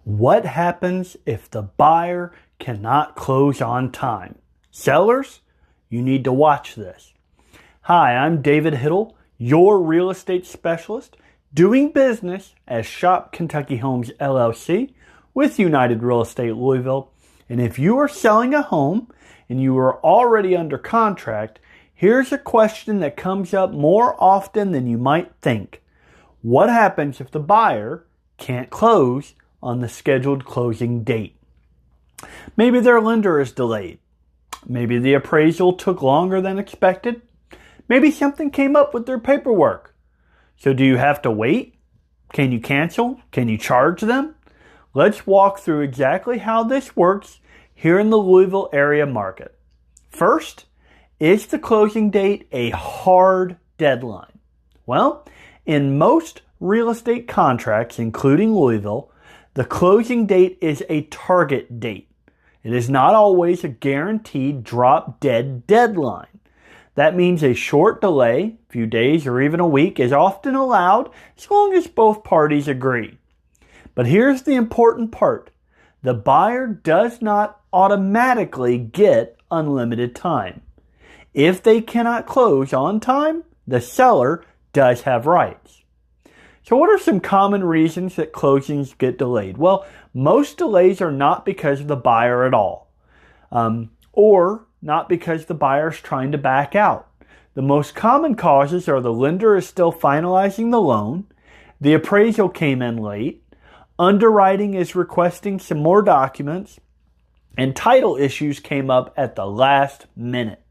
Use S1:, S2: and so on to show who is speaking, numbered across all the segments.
S1: What happens if the buyer cannot close on time? Sellers, you need to watch this. Hi, I'm David Hiddle, your real estate specialist, doing business as Shop Kentucky Homes LLC with United Real Estate Louisville. And if you are selling a home and you are already under contract, here's a question that comes up more often than you might think. What happens if the buyer can't close on the scheduled closing date? Maybe their lender is delayed. Maybe the appraisal took longer than expected. Maybe something came up with their paperwork. So do you have to wait? Can you cancel? Can you charge them? Let's walk through exactly how this works here in the Louisville area market. First, is the closing date a hard deadline? Well, in most real estate contracts, including Louisville, the closing date is a target date. It is not always a guaranteed drop-dead deadline. That means a short delay, a few days or even a week, is often allowed as long as both parties agree. But here's the important part. The buyer does not automatically get unlimited time. If they cannot close on time, the seller does have rights. So what are some common reasons that closings get delayed? Well, most delays are not because of the buyer at all, or not because the buyer is trying to back out. The most common causes are the lender is still finalizing the loan, the appraisal came in late, underwriting is requesting some more documents, and title issues came up at the last minute.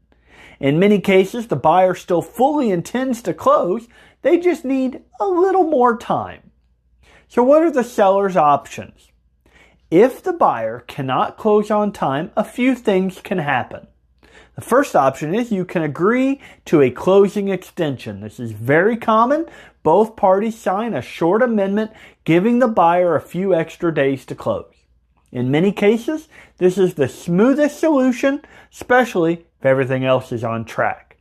S1: In many cases, the buyer still fully intends to close. They just need a little more time. So what are the seller's options? If the buyer cannot close on time, a few things can happen. The first option is you can agree to a closing extension. This is very common. Both parties sign a short amendment giving the buyer a few extra days to close. In many cases, this is the smoothest solution, especially if everything else is on track.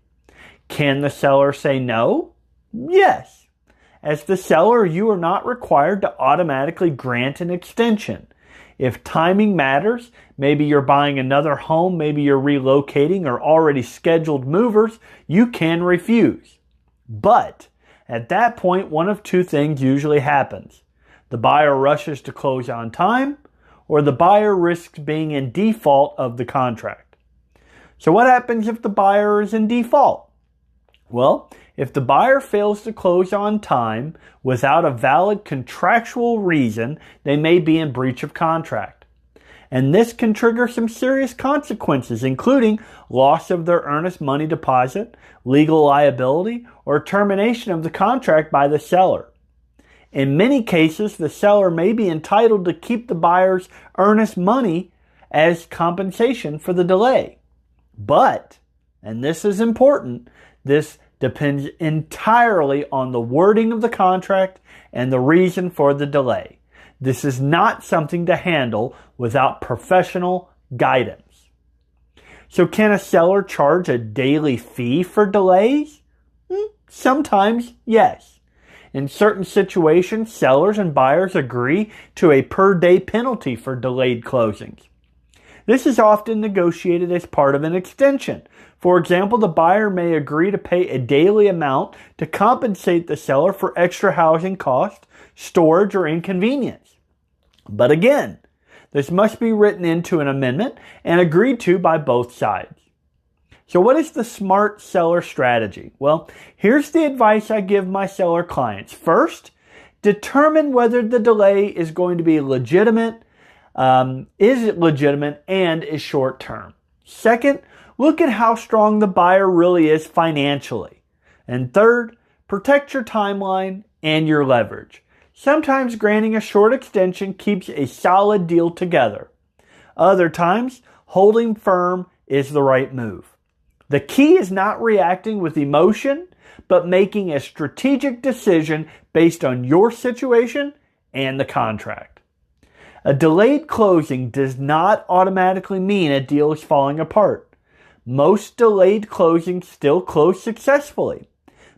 S1: Can the seller say no? Yes. As the seller, you are not required to automatically grant an extension. If timing matters, maybe you're buying another home, maybe you're relocating or already scheduled movers, you can refuse. But at that point, one of two things usually happens. The buyer rushes to close on time, or the buyer risks being in default of the contract. So what happens if the buyer is in default? Well, if the buyer fails to close on time without a valid contractual reason, they may be in breach of contract. And this can trigger some serious consequences, including loss of their earnest money deposit, legal liability, or termination of the contract by the seller. In many cases, the seller may be entitled to keep the buyer's earnest money as compensation for the delay. But, and this is important, this depends entirely on the wording of the contract and the reason for the delay. This is not something to handle without professional guidance. So can a seller charge a daily fee for delays? Sometimes, yes. In certain situations, sellers and buyers agree to a per-day penalty for delayed closings. This is often negotiated as part of an extension. For example, the buyer may agree to pay a daily amount to compensate the seller for extra housing cost, storage, or inconvenience. But again, this must be written into an amendment and agreed to by both sides. So what is the smart seller strategy? Well, here's the advice I give my seller clients. First, determine whether the delay is going to be legitimate, and is short term. Second, look at how strong the buyer really is financially. And third, protect your timeline and your leverage. Sometimes granting a short extension keeps a solid deal together. Other times, holding firm is the right move. The key is not reacting with emotion, but making a strategic decision based on your situation and the contract. A delayed closing does not automatically mean a deal is falling apart. Most delayed closings still close successfully,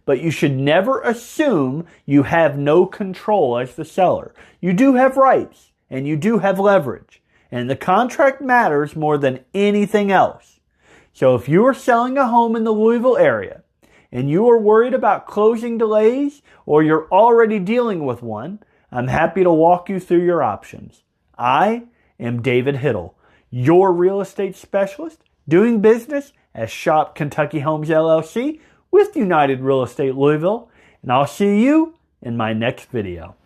S1: but you should never assume you have no control as the seller. You do have rights, and you do have leverage, and the contract matters more than anything else. So if you are selling a home in the Louisville area and you are worried about closing delays or you're already dealing with one, I'm happy to walk you through your options. I am David Hiddle, your real estate specialist doing business as Shop Kentucky Homes LLC with United Real Estate Louisville, and I'll see you in my next video.